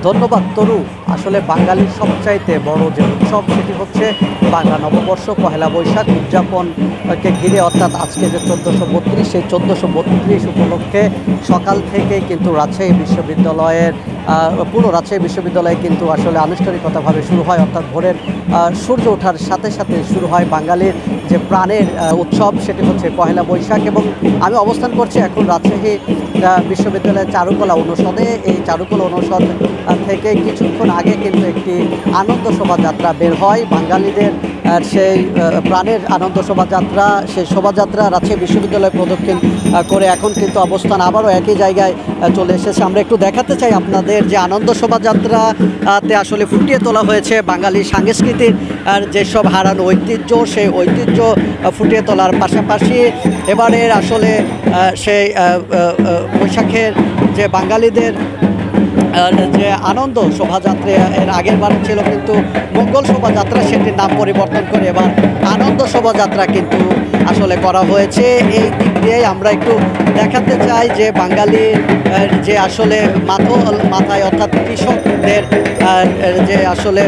ধন্যবাদ তরু। আসলে বাঙালির সবচাইতে বড় যে উৎসব সেটি হচ্ছে বাংলা নববর্ষ পহেলা বৈশাখ উদযাপনকে ঘিরে, অর্থাৎ আজকে যে 1432 সেই 1432 উপলক্ষে সকাল থেকে কিন্তু রাজশাহী বিশ্ববিদ্যালয়ের পুরো রাজশাহী বিশ্ববিদ্যালয়ে কিন্তু আসলে আনুষ্ঠানিকতাভাবে শুরু হয়, অর্থাৎ ভোরের সূর্য ওঠার সাথে সাথে শুরু হয় বাঙালির যে প্রাণের উৎসব সেটি হচ্ছে পহেলা বৈশাখ। এবং আমি অবস্থান করছি এখন রাজশাহী বিশ্ববিদ্যালয়ের চারুকলা অনুষদে। এই চারুকলা অনুষদ থেকে কিছুক্ষণ আগে কিন্তু একটি আনন্দ শোভাযাত্রা বের হয় বাঙালিদের, সেই প্রাণের আনন্দ শোভাযাত্রা। সেই শোভাযাত্রা রাজশাহী বিশ্ববিদ্যালয় প্রদক্ষিণ করে এখন কিন্তু অবস্থান আবারও একই জায়গায় চলে এসেছে। আমরা একটু দেখাতে চাই আপনাদের যে আনন্দ শোভাযাত্রাতে আসলে ফুটিয়ে তোলা হয়েছে বাঙালি সাংস্কৃতিক যেসব হারানো ঐতিহ্য, সেই ঐতিহ্য ফুটিয়ে তোলার পাশাপাশি এবারের আসলে সেই বৈশাখের যে বাঙালিদের যে আনন্দ শোভাযাত্রা, এর আগের বার ছিল কিন্তু মঙ্গল শোভাযাত্রা, সেটির নাম পরিবর্তন করে এবার আনন্দ শোভাযাত্রা কিন্তু আসলে করা হয়েছে। এই দিক দিয়ে আমরা একটু দেখাতে চাই যে বাঙালির যে আসলে মাথায় অর্থাৎ কৃষকদের যে আসলে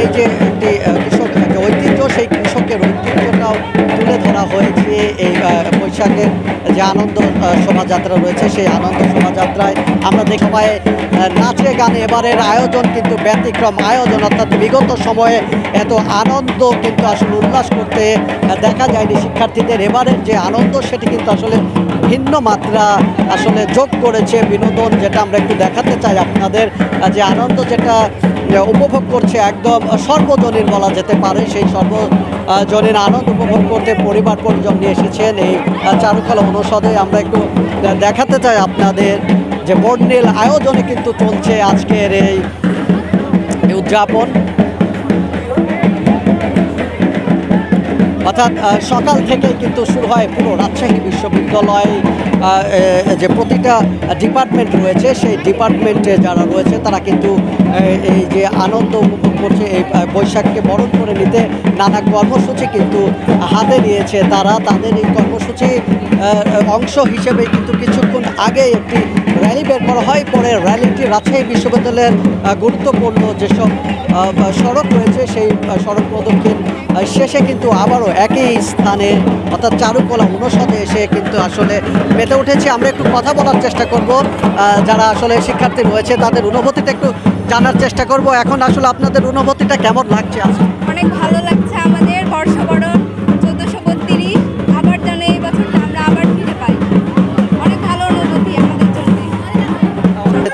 এই যে একটি কৃষক যে ঐতিহ্য, সেই কৃষকের ঐতিহ্যটাও তুলে ধরা হয়েছে এই বৈশাখের যে আনন্দ শোভাযাত্রা রয়েছে। সেই আনন্দ শোভাযাত্রায় আমরা দেখতে পাই নাচে গানে এবারের আয়োজন কিন্তু ব্যতিক্রম আয়োজন, অর্থাৎ বিগত সময়ে এত আনন্দ কিন্তু আসলে উল্লাস করতে দেখা যায়নি শিক্ষার্থীদের। এবারের যে আনন্দ সেটি কিন্তু আসলে ভিন্ন মাত্রা আসলে যোগ করেছে বিনোদন, যেটা আমরা একটু দেখাতে চাই আপনাদের। যে আনন্দ যেটা উপভোগ করছে একদম সর্বজনীন বলা যেতে পারে, সেই সর্বজনীন আনন্দ উপভোগ করতে পরিবার পরিজন নিয়ে এসেছেন এই চারুকলা অনুষদে। আমরা একটু দেখাতে চাই আপনাদের যে বর্ণিল আয়োজনে কিন্তু চলছে আজকের এই উদযাপন, অর্থাৎ সকাল থেকে কিন্তু শুরু হয় পুরো রাজশাহী বিশ্ববিদ্যালয় যে প্রতিটা ডিপার্টমেন্ট রয়েছে, সেই ডিপার্টমেন্টে যারা রয়েছে তারা কিন্তু এই যে আনন্দ উপভোগ করছে, এই বৈশাখকে বরণ করে নিতে নানা কর্মসূচি কিন্তু হাতে নিয়েছে তারা। তাদের এই কর্মসূচি অংশ হিসেবে কিন্তু কিছুক্ষণ আগে একটি র্যালি বের করা হয়। পরে র্যালিটি রাজশাহী বিশ্ববিদ্যালয়ের গুরুত্বপূর্ণ যেসব সড়ক রয়েছে সেই সড়ক প্রদক্ষিণ শেষে কিন্তু আবারও একই স্থানে অর্থাৎ চারুকলা অনুষদে এসে কিন্তু আসলে মেতে উঠেছে। আমরা একটু কথা বলার চেষ্টা করব যারা আসলে শিক্ষার্থী রয়েছে, তাদের অনুভূতিটা একটু জানার চেষ্টা করব। এখন আসলে আপনাদের অনুভূতিটা কেমন লাগছে? অনেক ভালো লাগছে। আমাদের বর্ষবরণ 1432 আবার যেন এই বছরটা আমরা আবার ফিরে পাই, অনেক ভালো অনুভূতি আমাদের জন্য।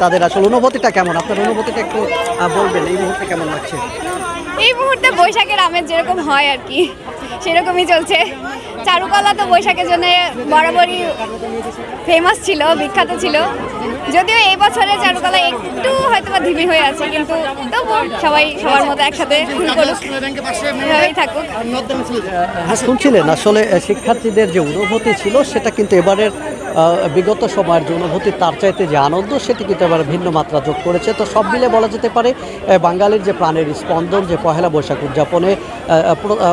তাদের আসলে অনুভূতিটা কেমন, আপনার অনুভূতিটা একটু বলবেন, এই মুহূর্তে কেমন লাগছে? এই মুহূর্তে বৈশাখের আমেজ যেরকম হয় আর কি সেরকমই চলছে। চারুকলা তো বৈশাখের জন্য বরাবরই ফেমাস ছিল, বিখ্যাত ছিল। যদিও এই বছরে চারুকলা একটু হয়তো বা ধিমি হয়ে আছে, কিন্তু তবু সবাই সবার মতো একসাথে থাকুক। শুনছিলেন আসলে শিক্ষার্থীদের যে অনুভূতি ছিল সেটা কিন্তু এবারের বিগত সময়ের যে অনুভূতি তার চাইতে যে আনন্দ সেটি কিন্তু এবার ভিন্ন মাত্রা যোগ করেছে। তো সব মিলে বলা যেতে পারে বাঙালির যে প্রাণের স্পন্দন যে পহেলা বৈশাখ উদযাপনে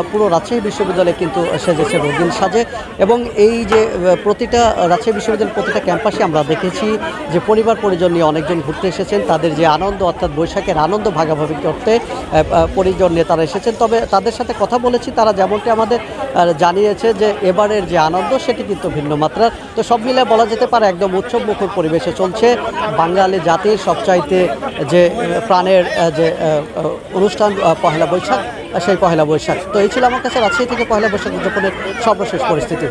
পুরো রাজশাহী বিশ্ববিদ্যালয়ে কিন্তু সেজেছে রঙিন সাজে। এবং এই যে প্রতিটা রাজশাহী বিশ্ববিদ্যালয়ের প্রতিটা ক্যাম্পাসে আমরা দেখেছি যে পরিবার পরিজন নিয়ে অনেকজন ঘুরতে এসেছেন, তাদের যে আনন্দ অর্থাৎ বৈশাখের আনন্দ ভাগাভাগি করতে পরিজন নিয়ে তারা এসেছেন। তবে তাদের সাথে কথা বলেছি, তারা যেমনটি আমাদের জানিয়েছে যে এবারের যে আনন্দ সেটি কিন্তু ভিন্ন মাত্রার। তো সব মিলে বলা যেতে পারে একদম উৎসব মুখর পরিবেশে চলছে বাঙালি জাতির সবচাইতে যে প্রাণের যে অনুষ্ঠান পহেলা বৈশাখ, সেই পহেলা বৈশাখ। তো এই ছিল আমার কাছে রাজশাহী থেকে পহেলা বৈশাখ উদযাপনের সর্বশেষ পরিস্থিতি।